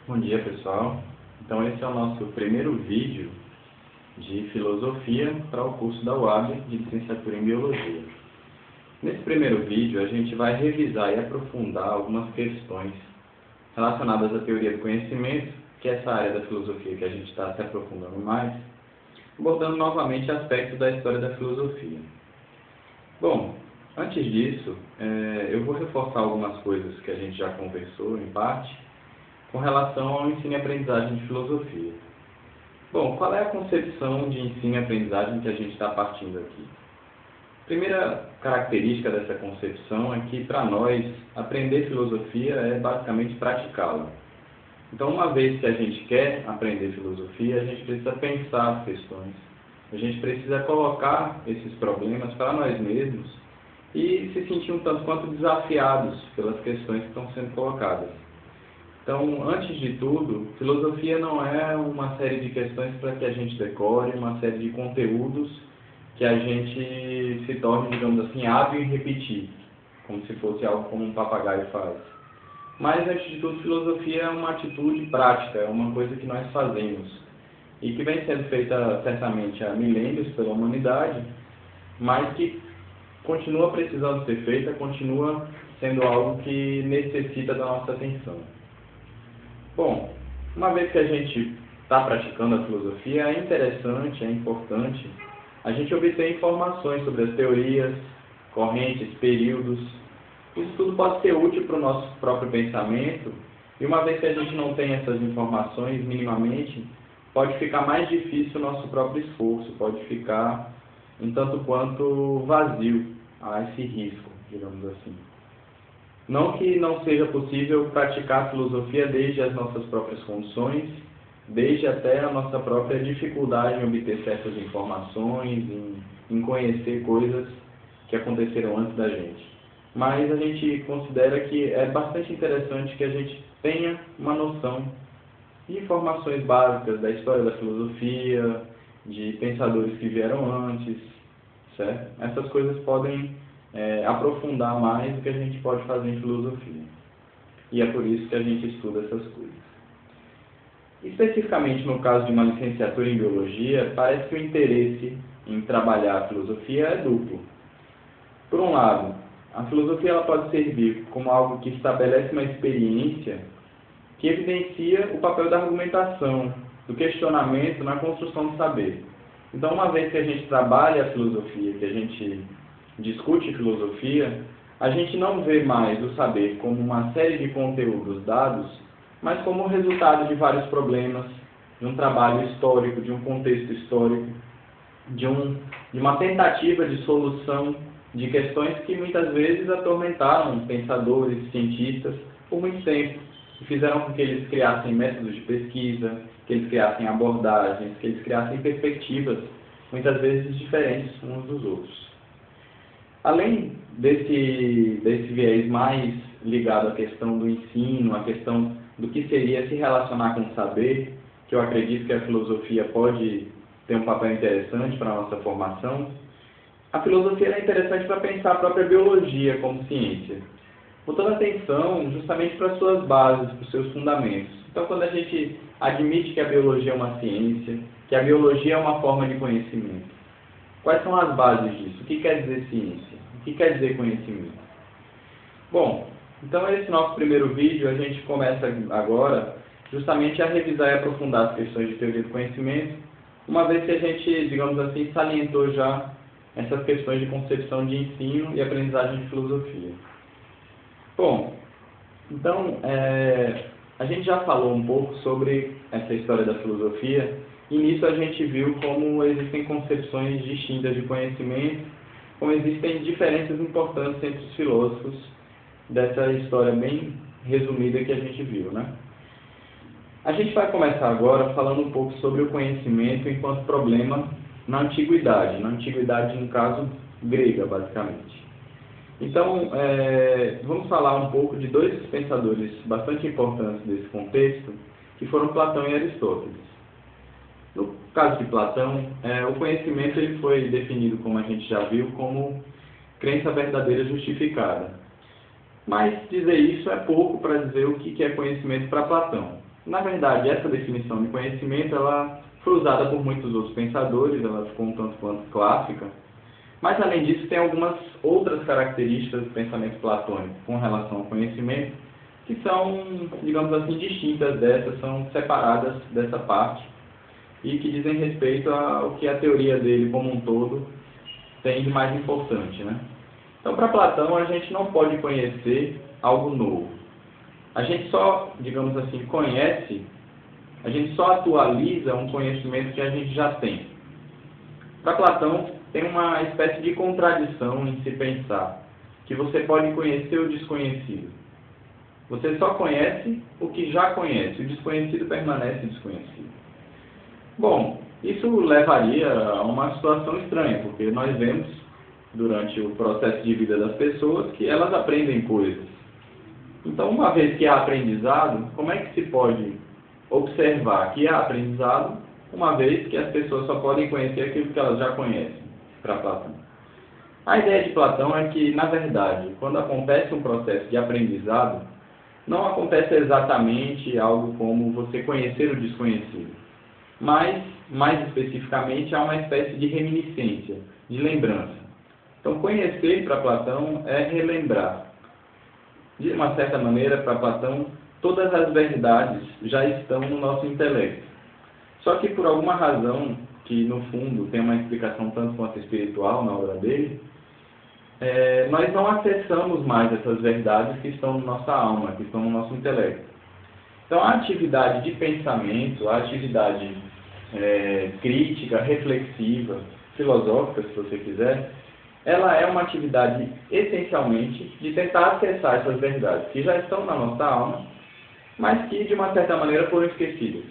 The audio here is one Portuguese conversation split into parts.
Bom dia, pessoal. Então esse é o nosso primeiro vídeo de filosofia para o curso da UAB de licenciatura em biologia. Nesse primeiro vídeo a gente vai revisar e aprofundar algumas questões relacionadas à teoria do conhecimento, que é essa área da filosofia que a gente está se aprofundando mais, abordando novamente aspectos da história da filosofia. Bom, antes disso, eu vou reforçar algumas coisas que a gente já conversou em parte, com relação ao ensino e aprendizagem de filosofia. Bom, qual é a concepção de ensino e aprendizagem que a gente está partindo aqui? A primeira característica dessa concepção é que, para nós, aprender filosofia é basicamente praticá-la. Então, uma vez que a gente quer aprender filosofia, a gente precisa pensar as questões, a gente precisa colocar esses problemas para nós mesmos e se sentir um tanto quanto desafiados pelas questões que estão sendo colocadas. Então, antes de tudo, filosofia não é uma série de questões para que a gente decore, uma série de conteúdos que a gente se torne, digamos assim, hábil em repetir, como se fosse algo como um papagaio faz. Mas, antes de tudo, filosofia é uma atitude prática, é uma coisa que nós fazemos e que vem sendo feita certamente há milênios pela humanidade, mas que continua precisando ser feita, continua sendo algo que necessita da nossa atenção. Bom, uma vez que a gente está praticando a filosofia, é interessante, é importante a gente obter informações sobre as teorias, correntes, períodos. Isso tudo pode ser útil para o nosso próprio pensamento, e uma vez que a gente não tem essas informações minimamente, pode ficar mais difícil o nosso próprio esforço, pode ficar um tanto quanto vazio a esse risco, digamos assim. Não que não seja possível praticar a filosofia desde as nossas próprias condições, desde até a nossa própria dificuldade em obter certas informações, em conhecer coisas que aconteceram antes da gente. Mas a gente considera que é bastante interessante que a gente tenha uma noção de informações básicas da história da filosofia, de pensadores que vieram antes, certo? Essas coisas podem aprofundar mais do que a gente pode fazer em filosofia. E é por isso que a gente estuda essas coisas. Especificamente no caso de uma licenciatura em biologia, parece que o interesse em trabalhar a filosofia é duplo. Por um lado, a filosofia ela pode servir como algo que estabelece uma experiência que evidencia o papel da argumentação, do questionamento na construção do saber. Então, uma vez que a gente trabalha a filosofia, que a gente discute filosofia, a gente não vê mais o saber como uma série de conteúdos dados, mas como o resultado de vários problemas, de um trabalho histórico, de um contexto histórico, de uma tentativa de solução de questões que muitas vezes atormentaram pensadores, cientistas, por muito tempo, e fizeram com que eles criassem métodos de pesquisa, que eles criassem abordagens, que eles criassem perspectivas, muitas vezes diferentes uns dos outros. Além desse viés mais ligado à questão do ensino, à questão do que seria se relacionar com o saber, que eu acredito que a filosofia pode ter um papel interessante para a nossa formação, a filosofia é interessante para pensar a própria biologia como ciência, botando atenção justamente para as suas bases, para os seus fundamentos. Então, quando a gente admite que a biologia é uma ciência, que a biologia é uma forma de conhecimento, quais são as bases disso? O que quer dizer ciência? O que quer dizer conhecimento? Bom, então esse nosso primeiro vídeo a gente começa agora justamente a revisar e aprofundar as questões de teoria do conhecimento, uma vez que a gente, digamos assim, salientou já essas questões de concepção de ensino e aprendizagem de filosofia. Bom, então a gente já falou um pouco sobre essa história da filosofia, e nisso a gente viu como existem concepções distintas de conhecimento, como existem diferenças importantes entre os filósofos dessa história bem resumida que a gente viu, né? A gente vai começar agora falando um pouco sobre o conhecimento enquanto problema na antiguidade no caso grega, basicamente. Então, vamos falar um pouco de dois pensadores bastante importantes desse contexto, que foram Platão e Aristóteles. No caso de Platão, o conhecimento ele foi definido, como a gente já viu, como crença verdadeira justificada. Mas dizer isso é pouco para dizer o que é conhecimento para Platão. Na verdade, essa definição de conhecimento ela foi usada por muitos outros pensadores, ela ficou um tanto quanto clássica, mas além disso tem algumas outras características do pensamento platônico com relação ao conhecimento que são, digamos assim, distintas dessas, são separadas dessa parte e que dizem respeito ao que a teoria dele como um todo tem de mais importante, né? Então, para Platão, a gente não pode conhecer algo novo. A gente só, digamos assim, conhece, a gente só atualiza um conhecimento que a gente já tem. Para Platão, tem uma espécie de contradição em se pensar que você pode conhecer o desconhecido. Você só conhece o que já conhece, o desconhecido permanece desconhecido. Bom, isso levaria a uma situação estranha, porque nós vemos, durante o processo de vida das pessoas, que elas aprendem coisas. Então, uma vez que há aprendizado, como é que se pode observar que há aprendizado, uma vez que as pessoas só podem conhecer aquilo que elas já conhecem, para Platão? A ideia de Platão é que, na verdade, quando acontece um processo de aprendizado, não acontece exatamente algo como você conhecer o desconhecido, mas, mais especificamente, há uma espécie de reminiscência, de lembrança. Então, conhecer para Platão é relembrar. De uma certa maneira, para Platão, todas as verdades já estão no nosso intelecto. Só que, por alguma razão, que no fundo tem uma explicação tanto quanto espiritual na obra dele, nós não acessamos mais essas verdades que estão na nossa alma, que estão no nosso intelecto. Então, a atividade de pensamento, a atividade crítica, reflexiva, filosófica, se você quiser, ela é uma atividade essencialmente de tentar acessar essas verdades que já estão na nossa alma, mas que de uma certa maneira foram esquecidas.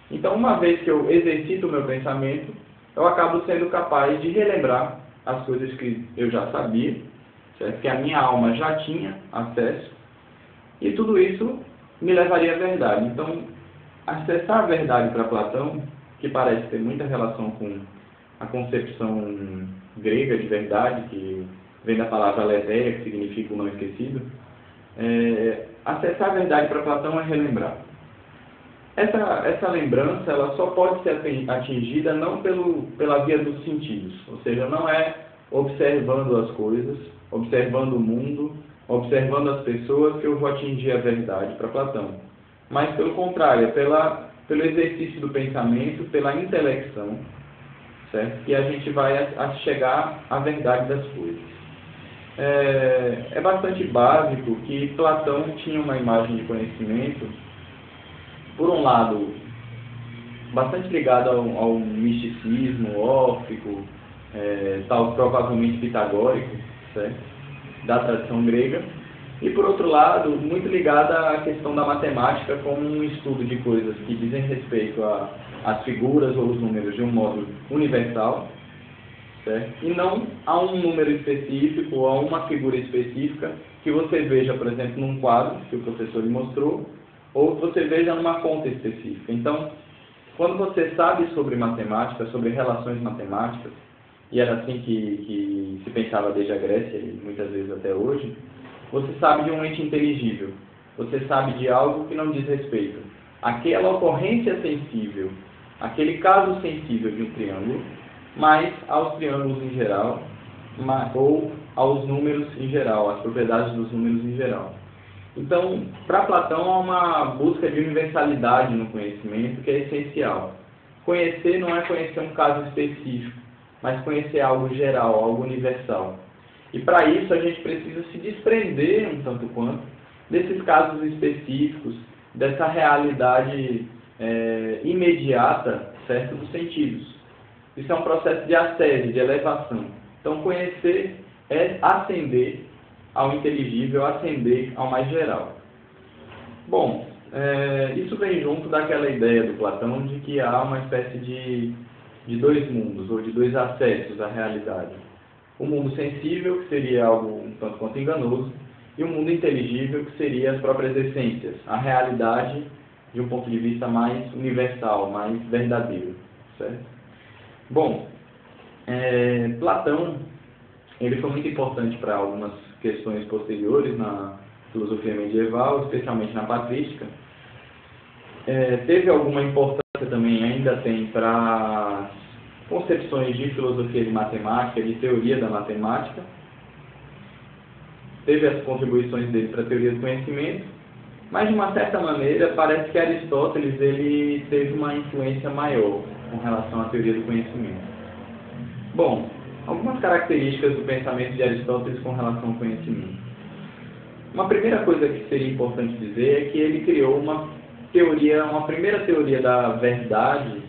Então, uma vez que eu exercito o meu pensamento, eu acabo sendo capaz de relembrar as coisas que eu já sabia, certo? Que a minha alma já tinha acesso, e tudo isso me levaria à verdade. Então, acessar a verdade para Platão, que parece ter muita relação com a concepção grega de verdade, que vem da palavra aletheia, que significa o não esquecido, acessar a verdade para Platão é relembrar. Essa lembrança ela só pode ser atingida não pela via dos sentidos, ou seja, não é observando as coisas, observando o mundo, observando as pessoas que eu vou atingir a verdade para Platão, mas pelo contrário, pelo exercício do pensamento, pela intelecção, certo? Que a gente vai chegar à verdade das coisas. É bastante básico que Platão tinha uma imagem de conhecimento, por um lado, bastante ligado ao misticismo órfico, tal provavelmente pitagórico, certo? Da tradição grega, e por outro lado, muito ligada à questão da matemática como um estudo de coisas que dizem respeito às figuras ou os números de um modo universal, certo? E não a um número específico ou a uma figura específica que você veja, por exemplo, num quadro que o professor lhe mostrou, ou que você veja numa conta específica. Então, quando você sabe sobre matemática, sobre relações matemáticas, e era assim que se pensava desde a Grécia e muitas vezes até hoje, você sabe de um ente inteligível, você sabe de algo que não diz respeito àquela ocorrência sensível, aquele caso sensível de um triângulo, mas aos triângulos em geral, ou aos números em geral, às propriedades dos números em geral. Então, para Platão, há uma busca de universalidade no conhecimento que é essencial. Conhecer não é conhecer um caso específico, mas conhecer algo geral, algo universal. E para isso a gente precisa se desprender um tanto quanto desses casos específicos, dessa realidade imediata, certo, dos sentidos. Isso é um processo de ascese, de elevação. Então, conhecer é ascender ao inteligível, ascender ao mais geral. Bom, isso vem junto daquela ideia do Platão de que há uma espécie de dois mundos, ou de dois acessos à realidade. O mundo sensível, que seria algo um tanto quanto enganoso, e o mundo inteligível, que seria as próprias essências, a realidade de um ponto de vista mais universal, mais verdadeiro, certo? Bom, Platão, ele foi muito importante para algumas questões posteriores na filosofia medieval, especialmente na patrística. Teve alguma importância também, ainda tem, para concepções de filosofia de matemática, de teoria da matemática. Teve as contribuições dele para a teoria do conhecimento, mas de uma certa maneira parece que Aristóteles ele teve uma influência maior com relação à teoria do conhecimento. Bom, algumas características do pensamento de Aristóteles com relação ao conhecimento. Uma primeira coisa que seria importante dizer é que ele criou uma primeira teoria da verdade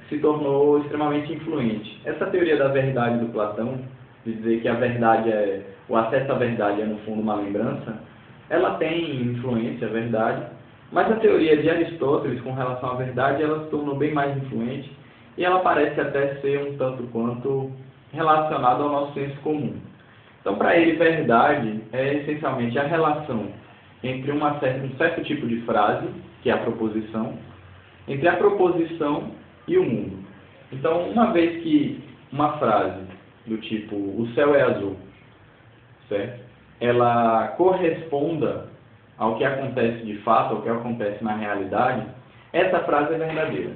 que se tornou extremamente influente. Essa teoria da verdade do Platão, de dizer que a verdade o acesso à verdade é no fundo uma lembrança, ela tem influência, é verdade, mas a teoria de Aristóteles com relação à verdade, ela se tornou bem mais influente e ela parece até ser um tanto quanto relacionada ao nosso senso comum. Então, para ele, verdade é essencialmente a relação entre um certo tipo de frase, que é a proposição, entre a proposição e o mundo. Então, uma vez que uma frase do tipo, o céu é azul, certo? Ela corresponda ao que acontece de fato, ao que acontece na realidade, essa frase é verdadeira.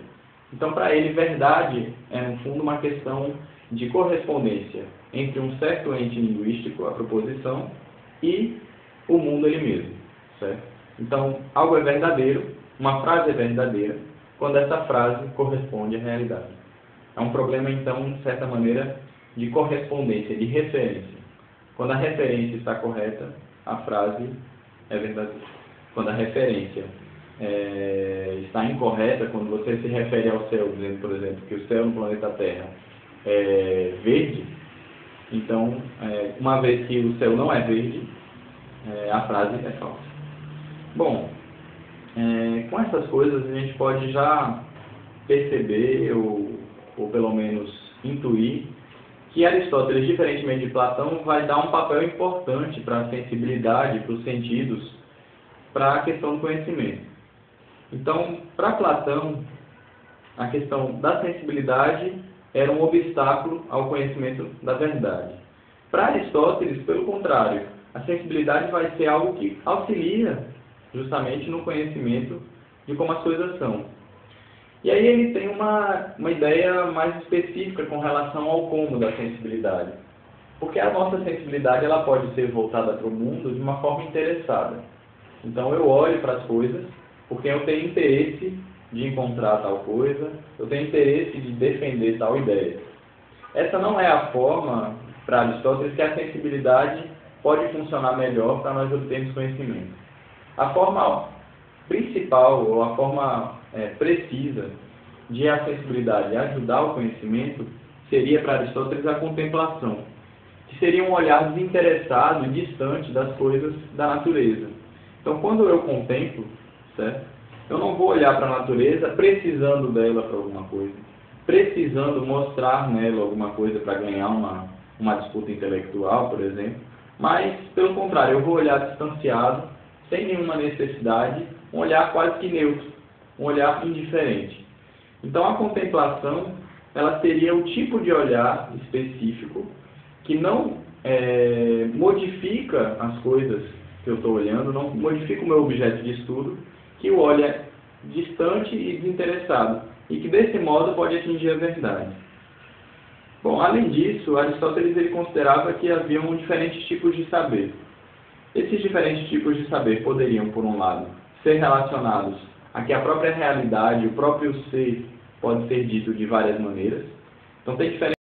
Então, para ele, verdade é, no fundo, uma questão de correspondência entre um certo ente linguístico, a proposição, e o mundo ele mesmo, certo? Então, algo é verdadeiro, uma frase é verdadeira, quando essa frase corresponde à realidade. É um problema, então, de certa maneira, de correspondência, de referência. Quando a referência está correta, a frase é verdadeira. Quando a referência está incorreta, quando você se refere ao céu, dizendo, por exemplo, que o céu no planeta Terra é verde, então, uma vez que o céu não é verde, a frase é falsa. Bom, com essas coisas a gente pode já perceber, ou pelo menos intuir, que Aristóteles, diferentemente de Platão, vai dar um papel importante para a sensibilidade, para os sentidos, para a questão do conhecimento. Então, para Platão, a questão da sensibilidade era um obstáculo ao conhecimento da verdade. Para Aristóteles, pelo contrário, a sensibilidade vai ser algo que auxilia justamente no conhecimento de como as coisas são. E aí ele tem uma ideia mais específica com relação ao como da sensibilidade. Porque a nossa sensibilidade ela pode ser voltada para o mundo de uma forma interessada. Então eu olho para as coisas porque eu tenho interesse de encontrar tal coisa, eu tenho interesse de defender tal ideia. Essa não é a forma, para Aristóteles, que a sensibilidade pode funcionar melhor para nós obtermos conhecimento. A forma principal, ou a forma precisa de a sensibilidade ajudar o conhecimento, seria para Aristóteles a contemplação, que seria um olhar desinteressado e distante das coisas da natureza. Então, quando eu contemplo, certo? Eu não vou olhar para a natureza precisando dela para alguma coisa, precisando mostrar nela alguma coisa para ganhar uma disputa intelectual, por exemplo, mas, pelo contrário, eu vou olhar distanciado, sem nenhuma necessidade, um olhar quase que neutro, um olhar indiferente. Então, a contemplação, ela seria o tipo de olhar específico que não modifica as coisas que eu estou olhando, não modifica o meu objeto de estudo, que o olha distante e desinteressado, e que desse modo pode atingir a verdade. Bom, além disso, Aristóteles ele considerava que haviam diferentes tipos de saber. Esses diferentes tipos de saber poderiam, por um lado, ser relacionados a que a própria realidade, o próprio ser, pode ser dito de várias maneiras. Então, tem diferentes